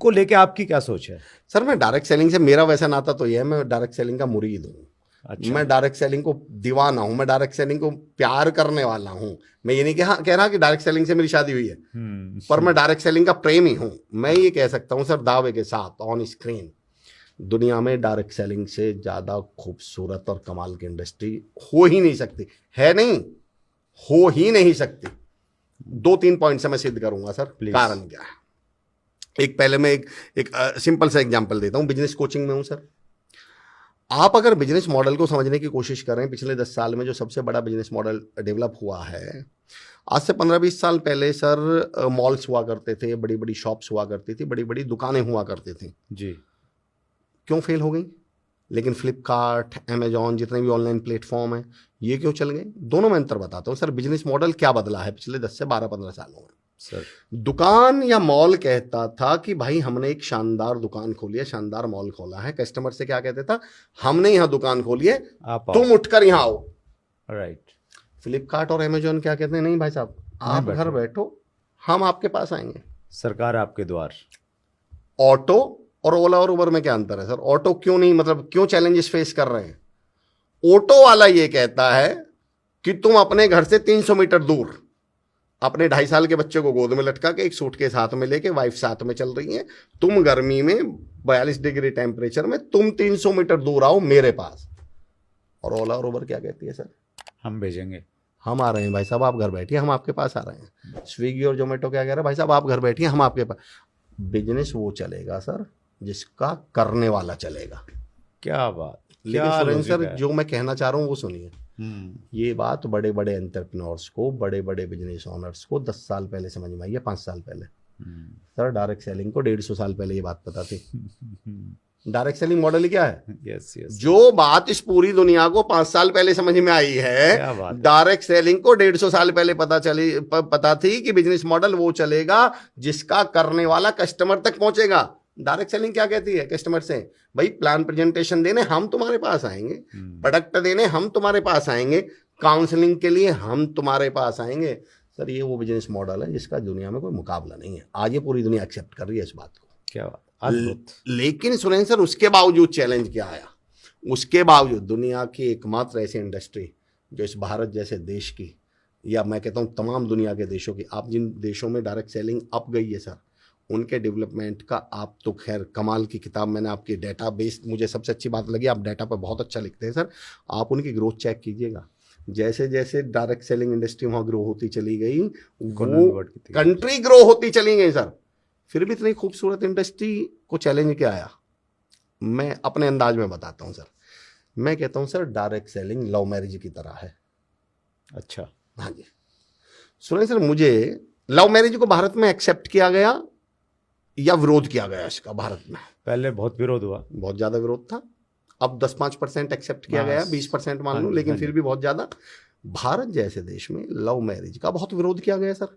को लेके आपकी क्या सोच है? सर मैं डायरेक्ट सेलिंग से, मेरा वैसा नाता तो ये है, मैं डायरेक्ट सेलिंग का मुरीद हूँ। अच्छा। मैं डायरेक्ट सेलिंग को दीवाना हूँ, मैं डायरेक्ट सेलिंग को प्यार करने वाला हूँ। मैं ये नहीं कह रहा कि डायरेक्ट सेलिंग से मेरी शादी हुई है, पर मैं डायरेक्ट सेलिंग का प्रेमी हूँ। मैं ये कह सकता हूँ सर दावे के साथ ऑन स्क्रीन, दुनिया में डायरेक्ट सेलिंग से ज़्यादा खूबसूरत और कमाल की इंडस्ट्री हो ही नहीं सकती, है नहीं, हो ही नहीं सकती। 2-3 पॉइंट से मैं सिद्ध करूंगा सर। कारण क्या है? एक पहले मैं एक सिंपल सा एग्जांपल देता हूं। बिजनेस कोचिंग में हूं सर। आप अगर बिजनेस मॉडल को समझने की कोशिश करें, पिछले 10 साल में जो सबसे बड़ा बिजनेस मॉडल डेवलप हुआ है, आज से 15-20 साल पहले सर मॉल्स हुआ करते थे, बड़ी बड़ी शॉप्स हुआ करती थी, बड़ी बड़ी दुकानें हुआ करती थी जी। क्यों फेल हो गई? लेकिन फ्लिपकार्ट, अमेजॉन, जितने भी ऑनलाइन प्लेटफॉर्म हैं, ये क्यों चल गए? दोनों में अंतर बताता हूँ सर। बिजनेस मॉडल क्या बदला है पिछले 10 से 12-15 सालों में सर? दुकान या मॉल कहता था कि भाई हमने एक शानदार दुकान खोली है, शानदार मॉल खोला है। कस्टमर से क्या कहते था? हमने यहां दुकान खोली है, तुम उठकर यहां आओ। राइट। फ्लिपकार्ट और अमेजॉन क्या कहते हैं? नहीं भाई साहब, आप घर बैठो, हम आपके पास आएंगे, सरकार आपके द्वार। ऑटो और ओला और उबर में क्या अंतर है सर? ऑटो क्यों नहीं, मतलब क्यों चैलेंजेस फेस कर रहे हैं? ऑटो वाला ये कहता है कि तुम अपने घर से 300 मीटर दूर अपने 2.5 साल के बच्चे को गोद में लटका के, एक सूटकेस हाथ में लेके, वाइफ साथ में चल रही है, तुम गर्मी में 42 डिग्री टेम्परेचर में, तुम 300 मीटर दूर आओ मेरे पास। और ओला और उबर क्या कहती है सर? हम भेजेंगे, हम आ रहे हैं भाई साहब, आप घर बैठिए, हम आपके पास आ रहे हैं। स्विगी और जोमेटो क्या कह रहे हैं? भाई साहब आप घर बैठिए, हम आपके पास। बिजनेस वो चलेगा सर जिसका करने वाला चलेगा। क्या बात। लेकिन सुरेंद्र सर, जो मैं कहना चाह रहा हूँ वो सुनिए। ये बात बड़े बड़े एंटरप्रेन्योर्स को, बड़े बड़े बिजनेस ओनर्स को 10 साल पहले समझ में आई है, 5 साल पहले। सर डायरेक्ट सेलिंग को 150 साल पहले ये बात पता थी। डायरेक्ट सेलिंग मॉडल क्या है? Yes yes. जो बात इस पूरी दुनिया को 5 साल पहले समझ में आई है, डायरेक्ट सेलिंग को 150 साल पहले पता थी कि बिजनेस मॉडल वो चलेगा जिसका करने वाला कस्टमर तक पहुंचेगा। डायरेक्ट सेलिंग क्या कहती है कस्टमर से? भाई प्लान प्रेजेंटेशन देने हम तुम्हारे पास आएंगे, प्रोडक्ट देने हम तुम्हारे पास आएंगे, काउंसलिंग के लिए हम तुम्हारे पास आएंगे। सर ये वो बिजनेस मॉडल है जिसका दुनिया में कोई मुकाबला नहीं है। आज ये पूरी दुनिया एक्सेप्ट कर रही है इस बात को। क्या बात। लेकिन सुरेंद्र सर, उसके बावजूद चैलेंज क्या आया? उसके बावजूद दुनिया की एकमात्र ऐसी इंडस्ट्री जो इस भारत जैसे देश की, या मैं कहता हूँ तमाम दुनिया के देशों की, आप जिन देशों में डायरेक्ट सेलिंग अप गई है सर, उनके डेवलपमेंट का आप तो खैर कमाल की किताब, मैंने आपकी डेटा बेस, मुझे सबसे अच्छी बात लगी, आप डेटा पर बहुत अच्छा लिखते हैं सर। आप उनकी ग्रोथ चेक कीजिएगा। जैसे जैसे डायरेक्ट सेलिंग इंडस्ट्री वहाँ ग्रो होती चली गई, वो कंट्री ग्रो होती चली गई सर। फिर भी इतनी खूबसूरत इंडस्ट्री को चैलेंज क्या आया? मैं अपने अंदाज में बताता हूँ सर। मैं कहता हूँ sir direct selling love marriage की तरह है। अच्छा। हाँ जी सुनिए सर, मुझे लव मैरिज को भारत में एक्सेप्ट किया गया या विरोध किया गया इसका भारत में? पहले बहुत विरोध हुआ, बहुत ज्यादा विरोध था। अब 10-5% एक्सेप्ट किया गया, 20% मान लो, लेकिन फिर भी बहुत ज्यादा। भारत जैसे देश में लव मैरिज का बहुत विरोध किया गया सर।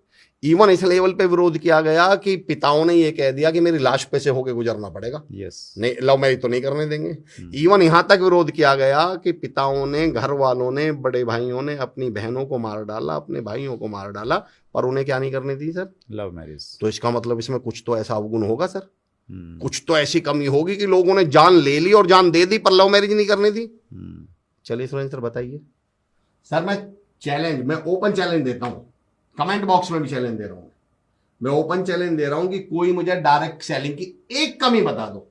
इवन इस लेवल पे विरोध किया गया कि पिताओं ने ये कह दिया कि मेरी लाश पे से होके गुजरना पड़ेगा, यस, नहीं लव मैरिज तो नहीं करने देंगे। इवन यहां तक विरोध किया गया कि पिताओं ने, घर वालों ने, बड़े भाइयों ने अपनी बहनों को मार डाला, अपने भाइयों को मार डाला, पर उन्हें क्या नहीं करने दी सर? Love marriage. तो इसका मतलब इसमें कुछ तो ऐसा अवगुण होगा सर, कुछ तो ऐसी कमी होगी कि लोगों ने जान ले ली और जान दे दी पर लव मैरिज नहीं करने दी। चलिए सुरेंद्र सर बताइए। सर मैं ओपन चैलेंज देता हूं, कमेंट बॉक्स में भी चैलेंज दे रहा हूं, मैं ओपन चैलेंज दे रहा हूं कि कोई मुझे डायरेक्ट सेलिंग की एक कमी बता दो,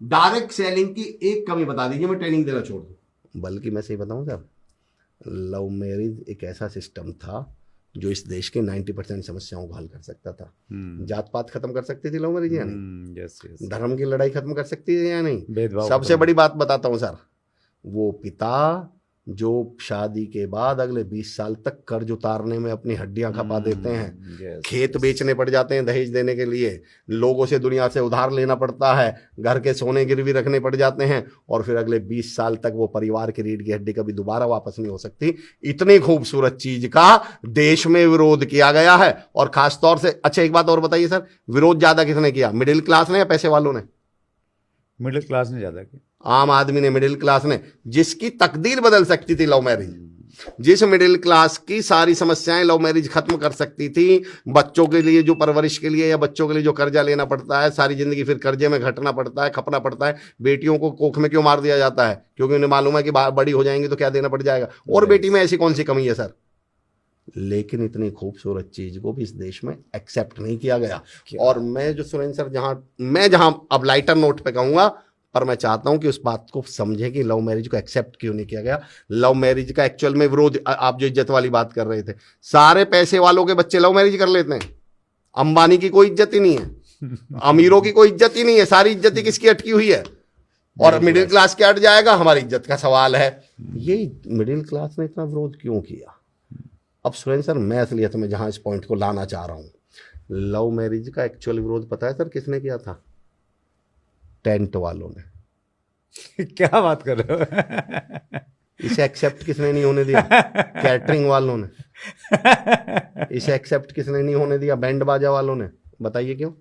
डायरेक्ट सेलिंग की एक कमी बता दीजिए, मैं ट्रेनिंग देना छोड़ दूं। बल्कि मैं सही बताऊं सर, लव मैरिज एक ऐसा सिस्टम था जो इस देश के 90% समस्याओं को हल कर सकता था। जात पात खत्म कर सकती थी लव मैरिज या नहीं? Yes yes. धर्म की लड़ाई खत्म कर सकती थी या नहीं? भेदभाव। सबसे बड़ी बात बताता हूं सर, वो पिता जो शादी के बाद अगले 20 साल तक कर्ज उतारने में अपनी हड्डियां खपा देते हैं, खेत बेचने पड़ जाते हैं दहेज देने के लिए, लोगों से दुनिया से उधार लेना पड़ता है, घर के सोने गिरवी रखने पड़ जाते हैं, और फिर अगले 20 साल तक वो परिवार की रीढ़ की हड्डी कभी दोबारा वापस नहीं हो सकती। इतनी खूबसूरत चीज का देश में विरोध किया गया है। और खासतौर से, अच्छा एक बात और बताइए सर, विरोध ज्यादा किसने किया? मिडिल क्लास ने या पैसे वालों ने? मिडिल क्लास ने ज्यादा किया, आम आदमी ने, मिडिल क्लास ने, जिसकी तकदीर बदल सकती थी लव मैरिज। जिस मिडिल क्लास की सारी समस्याएं लव मैरिज खत्म कर सकती थी, बच्चों के लिए जो परवरिश के लिए या बच्चों के लिए जो कर्जा लेना पड़ता है, सारी जिंदगी फिर कर्जे में घटना पड़ता है, खपना पड़ता है। बेटियों को कोख में क्यों मार दिया जाता है? क्योंकि उन्हें मालूम है कि बड़ी हो जाएंगी तो क्या देना पड़ जाएगा। और बेटी में ऐसी कौन सी कमी है सर? लेकिन इतनी खूबसूरत चीज को भी इस देश में एक्सेप्ट नहीं किया गया। और मैं जो सुरेंद्र सर जहां अब लाइटर नोट पे कहूंगा, पर मैं चाहता हूं कि उस बात को समझें कि लव मैरिज को एक्सेप्ट क्यों नहीं किया गया। लव मैरिज का एक्चुअल में विरोध, आप जो इज्जत वाली बात कर रहे थे, सारे पैसे वालों के बच्चे लव मैरिज कर लेते हैं। अंबानी की कोई इज्जत ही नहीं है, अमीरों की कोई इज्जत ही नहीं है। सारी इज्जत ही किसकी अटकी हुई है? और मिडिल क्लास क्या अट जाएगा? हमारी इज्जत का सवाल है। ये मिडिल क्लास ने इतना विरोध क्यों किया? अब सुरेंद्र सर, मैं असलियत में जहां इस पॉइंट को लाना चाह रहा हूं, लव मैरिज का एक्चुअल विरोध पता है सर किसने किया था? टेंट वालों ने। क्या बात कर रहे हो? इसे एक्सेप्ट किसने नहीं होने दिया? कैटरिंग वालों ने। इसे एक्सेप्ट किसने नहीं होने दिया? बैंड बाजा वालों ने। बताइए क्यों?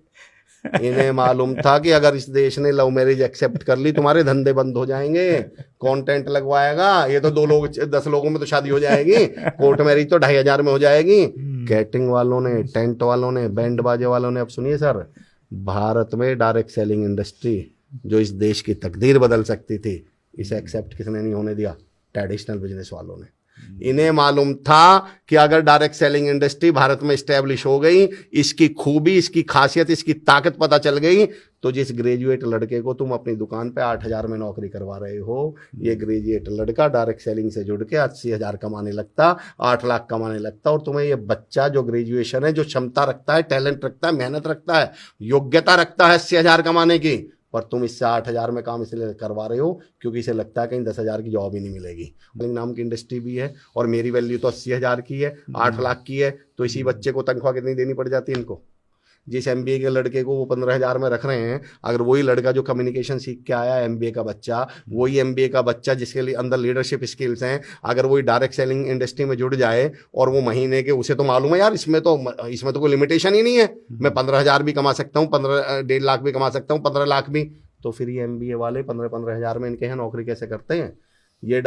इन्हें मालूम था कि अगर इस देश ने लव मैरिज एक्सेप्ट कर ली, तुम्हारे धंधे बंद हो जाएंगे। कंटेंट लगवाएगा, ये तो 2 लोग 10 लोगों में तो शादी हो जाएगी, कोर्ट मैरिज तो 2500 में हो जाएगी। कैटरिंग वालों ने, टेंट वालों ने, बैंड बाजे वालों ने। अब सुनिए सर, भारत में डायरेक्ट सेलिंग इंडस्ट्री जो इस देश की तकदीर बदल सकती थी, इसे एक्सेप्ट किसने नहीं होने दिया? ट्रेडिशनल बिजनेस वालों ने। इन्हें मालूम था कि अगर डायरेक्ट सेलिंग इंडस्ट्री भारत में स्टैब्लिश हो गई, इसकी खूबी, इसकी खासियत, इसकी ताकत पता चल गई, तो जिस ग्रेजुएट लड़के को तुम अपनी दुकान पे 8000 में नौकरी करवा रहे हो, ये ग्रेजुएट लड़का डायरेक्ट सेलिंग से जुड़ के 80,000 कमाने लगता, 8 लाख कमाने लगता। और तुम्हें ये बच्चा जो ग्रेजुएशन है, जो क्षमता रखता है, टैलेंट रखता है, मेहनत रखता है, योग्यता रखता है 80,000 कमाने की, पर तुम इससे 8,000 में काम इसलिए करवा रहे हो क्योंकि इसे लगता है कहीं 10,000 की जॉब ही नहीं मिलेगी। नाम की इंडस्ट्री भी है और मेरी वैल्यू तो 80,000 की है, 8 लाख की है, तो इसी बच्चे को तनख्वाह कितनी देनी पड़ जाती है इनको? जिस MBA के लड़के को वो 15,000 में रख रहे हैं, अगर वही लड़का जो कम्युनिकेशन सीख के आया MBA का बच्चा, वही MBA का बच्चा जिसके लिए अंदर लीडरशिप स्किल्स हैं, अगर वही डायरेक्ट सेलिंग इंडस्ट्री में जुड़ जाए और वो महीने के, उसे तो मालूम है यार इसमें तो कोई लिमिटेशन ही नहीं है, मैं 15,000 भी कमा सकता हूँ, 1.5 लाख भी कमा सकता हूँ, 15 लाख भी। तो फिर ये MBA वाले 15,000 में इनके यहाँ नौकरी कैसे करते हैं? ये